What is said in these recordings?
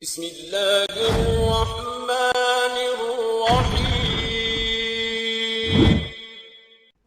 बिस्मिल्लाहिर्रहमानिर्रहीम।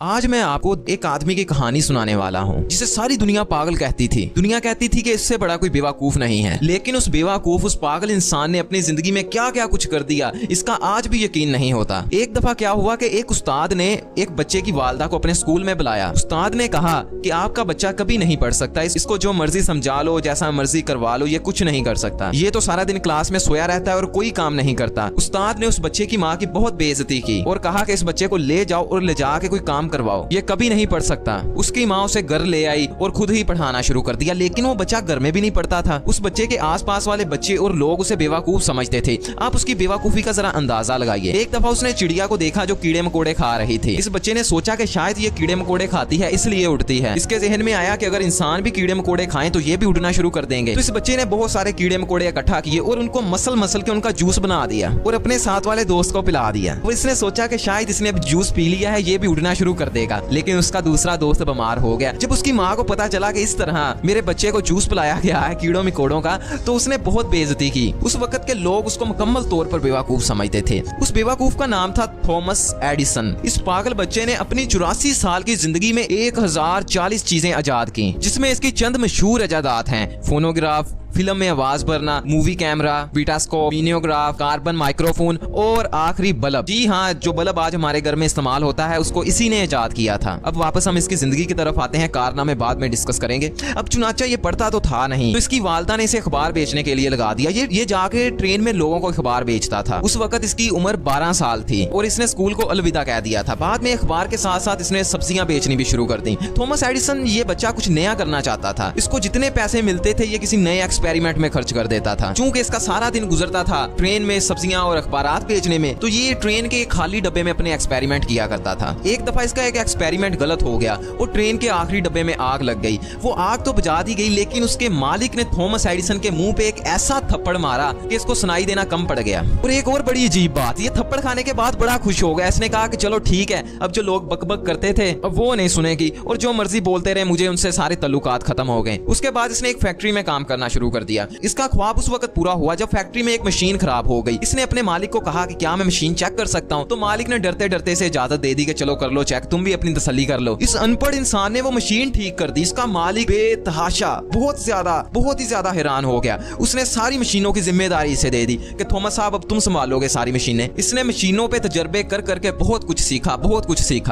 आज मैं आपको एक आदमी की कहानी सुनाने वाला हूँ जिसे सारी दुनिया पागल कहती थी। दुनिया कहती थी कि इससे बड़ा कोई बेवकूफ नहीं है, लेकिन उस बेवकूफ, उस पागल इंसान ने अपनी जिंदगी में क्या क्या कुछ कर दिया, इसका आज भी यकीन नहीं होता। एक दफा क्या हुआ कि एक उस्ताद ने एक बच्चे की वालदा को अपने स्कूल में बुलाया। उस्ताद ने कहा कि आपका बच्चा कभी नहीं पढ़ सकता, इसको जो मर्जी समझा लो, जैसा मर्जी करवा लो, ये कुछ नहीं कर सकता। ये तो सारा दिन क्लास में सोया रहता है और कोई काम नहीं करता। उस्ताद ने उस बच्चे की माँ की बहुत बेइज्जती की और कहा कि इस बच्चे को ले जाओ और ले जाके कोई काम करवाओ, ये कभी नहीं पढ़ सकता। उसकी माँ उसे घर ले आई और खुद ही पढ़ाना शुरू कर दिया, लेकिन वो बच्चा घर में भी नहीं पढ़ता था। उस बच्चे के आसपास वाले बच्चे और लोग उसे बेवकूफ समझते थे। आप उसकी बेवकूफी का जरा अंदाजा लगाइए। एक दफा उसने चिड़िया को देखा जो कीड़े मकोड़े खा रही थी। इस बच्चे ने सोचा कि शायद ये कीड़े मकोड़े खाती है इसलिए उड़ती है। इसके जहन में आया कि अगर इंसान भी कीड़े मकोड़े खाएं तो ये भी उड़ना शुरू कर देंगे। तो इस बच्चे ने बहुत सारे कीड़े मकोड़े इकट्ठा किए और उनको मसल मसल के उनका जूस बना दिया और अपने साथ वाले दोस्त को पिला दिया। और इसने सोचा कि शायद इसने अब जूस पी लिया है, ये भी उड़ना शुरू कर देगा। लेकिन उसका दूसरा दोस्त बीमार हो गया। जब उसकी माँ को पता चला कि इस तरह मेरे बच्चे को जूस पिलाया गया है कीड़ों मकोड़ों का, तो उसने बहुत बेइज्जती की। उस वक्त के लोग उसको मुकम्मल तौर पर बेवकूफ समझते थे। उस बेवकूफ का नाम था थॉमस एडिसन। इस पागल बच्चे ने अपनी 84 साल की जिंदगी में 1040 चीजें इजाद की, जिसमें इसकी चंद मशहूर इजादात हैं: फोनोग्राफ, फिल्म में आवाज भरना, मूवी कैमरा, बीटास्कोप, वीनियोग्राफ, कार्बन माइक्रोफोन और आखिरी बल्ब। जी हाँ, जो बल्ब आज हमारे घर में इस्तेमाल होता है उसको इसी ने इजाद किया था। अब वापस हम इसकी जिंदगी की तरफ आते हैं, कारनामे बाद में डिस्कस करेंगे। अब चुनाचा ये पढ़ता तो था नहीं, तो इसकी वालदा ने इसे अखबार बेचने के लिए लगा दिया। ये जाके ट्रेन में लोगों को अखबार बेचता था। उस वक्त इसकी उम्र 12 साल थी और इसने स्कूल को अलविदा कह दिया था। बाद में अखबार के साथ साथ इसने सब्जियां बेचनी भी शुरू कर दी। थॉमस एडिसन ये बच्चा कुछ नया करना चाहता था। इसको जितने पैसे मिलते थे ये किसी नए एक्सपेरिमेंट में खर्च कर देता था। चूंकि इसका सारा दिन गुजरता था ट्रेन में सब्जियां और अखबारात बेचने में, तो ये ट्रेन के खाली डब्बे में अपने एक्सपेरिमेंट किया करता था। एक दफा इसका एक एक्सपेरिमेंट गलत हो गया और ट्रेन के आखिरी डब्बे में आग लग गई। वो आग तो बुझा दी गई, लेकिन उसके मालिक ने थॉमस एडिसन के मुंह पे एक ऐसा थप्पड़ मारा कि इसको सुनाई देना कम पड़ गया। और एक और बड़ी अजीब बात, ये थप्पड़ खाने के बाद बड़ा खुश हो गया। इसने कहा कि चलो ठीक है, अब जो लोग बकबक करते थे अब वो नहीं सुनेगी और जो मर्जी बोलते रहे, मुझे उनसे सारे तल्लुकात खत्म हो गए। उसके बाद इसने एक फैक्ट्री में काम करना शुरू कर दिया। इसका ख्वाब उस वक्त पूरा हुआ जब फैक्ट्री में एक मशीन खराब हो गई। इसने अपने मालिक को कहा कि क्या मैं मशीन चेक कर सकता हूं? तो मालिक ने डरते डरते से इजाजत दे दी कि चलो कर लो चेक, तुम भी अपनी तसल्ली कर लो। इस अनपढ़ इंसान ने वो मशीन ठीक कर दी। इसका मालिक बेतहाशा बहुत ही ज्यादा हैरान हो गया। उसने सारी मशीनों की जिम्मेदारी इसे दे दी कि थॉमस साहब अब तुम संभालोगे सारी मशीनें। इसने मशीनों पे तजर्बे कर करके बहुत कुछ सीखा।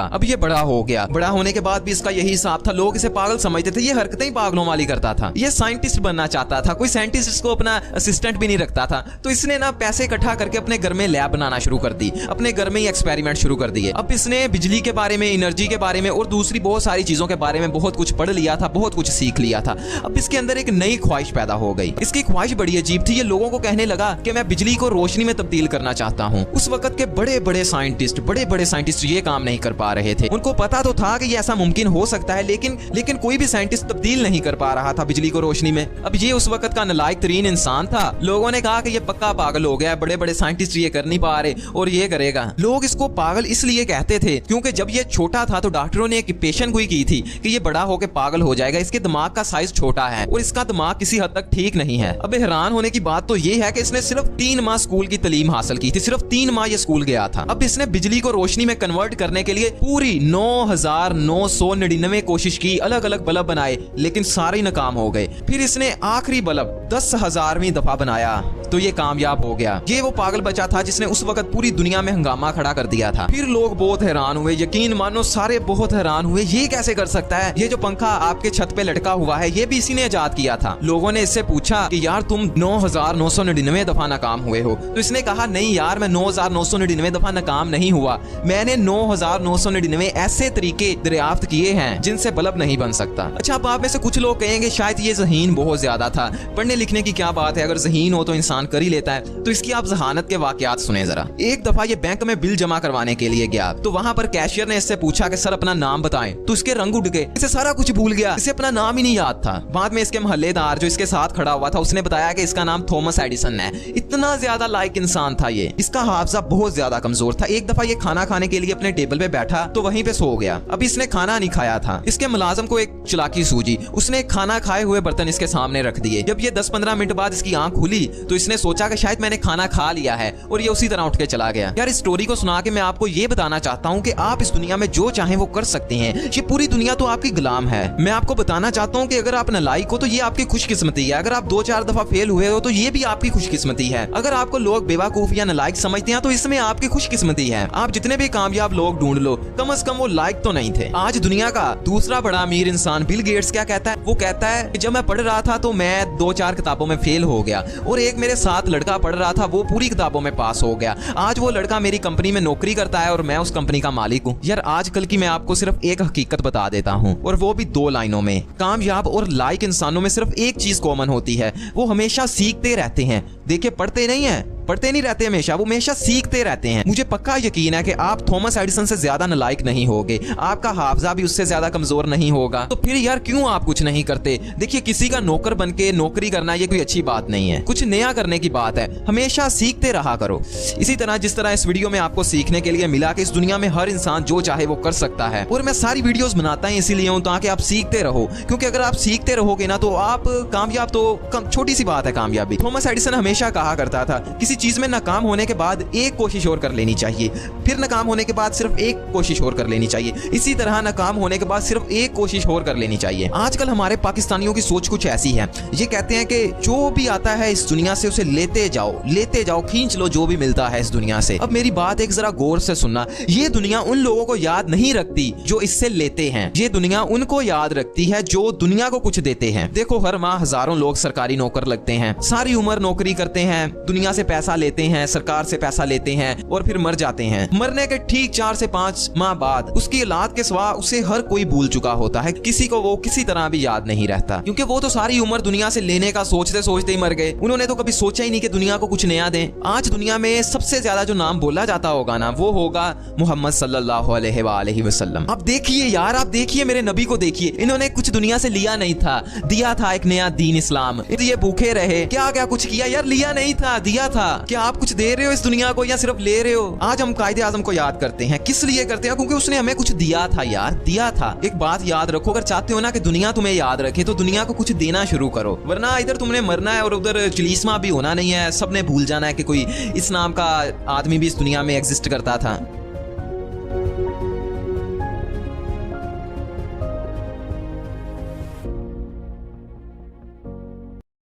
अब ये बड़ा हो गया। बड़ा होने के बाद भी इसका यही हिसाब था। लोग इसे पागल समझते थे, ये हरकतें ही पागलों वाली करता था। ये साइंटिस्ट बनना चाहता था। कोई साइंटिस्ट इसको अपना असिस्टेंट भी नहीं रखता था। तो इसने ना पैसे इकट्ठा करके अपने घर में लैब बनाना शुरू कर दी। अपने घर में ही एक्सपेरिमेंट शुरू कर दिए। अब इसने बिजली के बारे में, एनर्जी के बारे में और दूसरी बहुत सारी चीजों के बारे में बहुत कुछ पढ़ लिया था, बहुत कुछ सीख लिया था। अब इसके अंदर एक नई ख्वाहिश पैदा हो गई। इसकी ख्वाहिश बड़ी अजीब थी। ये लोगों को कहने लगा कि मैं बिजली को रोशनी में तब्दील करना चाहता हूँ। उस वक्त के बड़े बड़े साइंटिस्ट ये काम नहीं कर पा रहे थे। उनको पता तो था कि ये ऐसा मुमकिन हो सकता है, लेकिन कोई भी साइंटिस्ट तब्दील नहीं कर पा रहा था बिजली को रोशनी में। अब ये उस वक्त का नालायक तरीन इंसान था। लोगों ने कहा कि ये पक्का पागल हो गया है, बड़े बड़े साइंटिस्ट ये कर नहीं पा रहे और ये करेगा। लोग इसको पागल इसलिए कहते थे क्योंकि जब ये छोटा था तो डॉक्टरों ने एक पेशन गोई की थी कि ये बड़ा होकर पागल हो जाएगा, इसके दिमाग का साइज छोटा है और इसका दिमाग किसी हद तक ठीक नहीं है। अब हैरान होने की बात तो ये है कि इसने सिर्फ 3 माह स्कूल की तालीम हासिल की थी। सिर्फ 3 माह ये स्कूल गया था। अब इसने बिजली को रोशनी में कन्वर्ट करने के लिए पूरी 9999 कोशिश की, अलग अलग बल्ब बनाए, लेकिन सारे नाकाम हो गए। फिर इसने आखिरी बल्ब 10,000वीं दफा बनाया तो ये कामयाब हो गया। ये वो पागल बच्चा था जिसने उस वक्त पूरी दुनिया में हंगामा खड़ा कर दिया था। फिर लोग बहुत हैरान हुए, यकीन मानो सारे बहुत हैरान हुए, ये कैसे कर सकता है? ये जो पंखा आपके छत पे लटका हुआ है ये भी इसी ने इजाद किया था। लोगों ने इससे पूछा कि यार तुम 9,999 दफा नाकाम हुए हो। तो इसने कहा नहीं यार, मैं 9,999 दफा नाकाम नहीं हुआ, मैंने 9,999 ऐसे तरीके दरियाफ्त किए हैं जिनसे बल्ब नहीं बन सकता। अच्छा, अब आप में से कुछ लोग कहेंगे शायद ये ज़हीन बहुत ज्यादा था, पढ़ने लिखने की क्या बात है, अगर ज़हीन हो तो इंसान कर ही लेता है। तो इसकी आप जहानत के वाकयात सुने जरा। एक दफा ये बैंक में बिल जमा करवाने के लिए गया तो वहां पर कैशियर ने इससे पूछा कि सर अपना नाम बताएं, तो इसके रंग उड़ गए। इसे सारा कुछ भूल गया, इसे अपना नाम ही नहीं याद था। बाद में इसके मोहल्लेदार जो इसके साथ खड़ा हुआ था उसने बताया कि इसका नाम थॉमस एडिसन है। इतना ज्यादा लायक इंसान था ये, इसका हाफजा बहुत ज्यादा कमजोर था। एक दफा ये खाना खाने के लिए अपने टेबल पे बैठा तो वहीं पे सो गया। अब इसने खाना नहीं खाया था। इसके मुलाजिम को एक चालाकी सूझी, उसने खाना खाए हुए बर्तन इसके सामने रख दिए जब ये 10-15 मिनट बाद इसकी आंख खुली तो इसने सोचा कि शायद मैंने खाना खा लिया है और ये उसी तरह उठ के चला गया। यार इस स्टोरी को सुना के मैं आपको ये बताना चाहता हूँ कि आप इस दुनिया में जो चाहें वो कर सकते हैं। ये पूरी दुनिया तो आपकी गुलाम है। मैं आपको बताना चाहता हूँ कि अगर आप नालायक हो तो ये आपकी खुशकिस्मती है। अगर आप 2-4 दफा फेल हुए हो तो ये भी आपकी खुशकिस्मती है। अगर आपको लोग बेवकूफ या नालायक समझते हैं तो इसमें आपकी खुशकिस्मती है। आप जितने भी कामयाब लोग ढूंढ लो, कम से कम वो लायक तो नहीं थे। आज दुनिया का दूसरा बड़ा अमीर इंसान बिल गेट्स क्या कहता है? वो कहता है कि जब मैं पढ़ रहा था तो मैं 2-4 किताबों में फेल हो गया और एक मेरे साथ लड़का पढ़ रहा था, वो पूरी किताबों में पास हो गया। आज वो लड़का मेरी कंपनी में नौकरी करता है और मैं उस कंपनी का मालिक हूँ। यार आजकल की मैं आपको सिर्फ एक हकीकत बता देता हूँ और वो भी 2 लाइनों में। कामयाब और लायक इंसानों में सिर्फ एक चीज कॉमन होती है, वो हमेशा सीखते रहते हैं। देखिए पढ़ते नहीं रहते हमेशा, वो हमेशा सीखते रहते हैं। मुझे पक्का यकीन है कि आप थॉमस एडिसन से ज्यादा नालायक नहीं होगे, आपका हाफजा भी उससे ज्यादा कमजोर नहीं होगा। तो फिर यार क्यों आप कुछ नहीं करते? देखिए किसी का नौकर बन के नौकरी करना ये कोई अच्छी बात नहीं है, कुछ नया करने की बात है। हमेशा सीखते रहा करो। इसी तरह जिस तरह इस वीडियो में आपको सीखने के लिए मिला कि इस दुनिया में हर इंसान जो चाहे वो कर सकता है, और मैं सारी वीडियोस बनाता हूं इसीलिए हूं ताकि आप सीखते रहो, क्योंकि अगर आप सीखते रहोगे ना तो आप कामयाब, तो छोटी सी बात है कामयाबी। थॉमस एडिसन हमेशा कहा करता था किसी चीज में नाकाम होने के बाद एक कोशिश और कर लेनी चाहिए, फिर नाकाम होने के बाद सिर्फ एक कोशिश और कर लेनी चाहिए, इसी तरह नाकाम होने के बाद सिर्फ एक कोशिश और कर लेनी चाहिए। आजकल हमारे पाकिस्तानियों की सोच कुछ ऐसी है, ये कहते हैं कि जो भी आता है इस दुनिया से उसे लेते जाओ, खींच लो जो भी मिलता है इस दुनिया से। अब मेरी बात एक जरा गौर से सुनना, ये दुनिया उन लोगों को याद नहीं रखती जो इससे लेते हैं, ये दुनिया उनको याद रखती है जो दुनिया को कुछ देते हैं। देखो हर माह हजारों लोग सरकारी नौकर लगते हैं, सारी उम्र नौकरी करते हैं, दुनिया से पैसा लेते हैं, सरकार से पैसा लेते हैं और फिर मर जाते हैं। मरने के ठीक 4 से 5 माह बाद उसकी औलाद के सिवा उसे हर कोई भूल चुका होता है, किसी को वो किसी तरह भी याद नहीं रहता, क्योंकि वो तो सारी उम्र दुनिया से लेने का सोचते सोचते ही मर गए। उन्होंने तो कभी सोचा ही नहीं कि दुनिया को कुछ नया दें। आज दुनिया में सबसे ज्यादा जो नाम बोला जाता होगा ना, वो होगा मोहम्मद सल्लल्लाहु अलैहि वसल्लम। अब देखिए यार, आप देखिए मेरे नबी को देखिए, इन्होंने कुछ दुनिया से लिया नहीं था, दिया था एक नया दीन इस्लाम। ये भूखे रहे, क्या क्या कुछ किया यार, लिया नहीं था, दिया था। क्या आप कुछ दे रहे हो इस दुनिया को या सिर्फ ले रहे हो? आज हम कायदे आजम को याद करते हैं, किस लिए करते हैं? क्योंकि उसने हमें कुछ दिया था यार, दिया था। एक बात याद रखो, अगर चाहते हो ना कि दुनिया तुम्हें याद रखे तो दुनिया को कुछ देना शुरू करो, वरना इधर तुमने मरना है और उधर चिलीसमा भी होना नहीं है। सबने भूल जाना है कि कोई इस नाम का आदमी भी इस दुनिया में एग्जिस्ट करता था।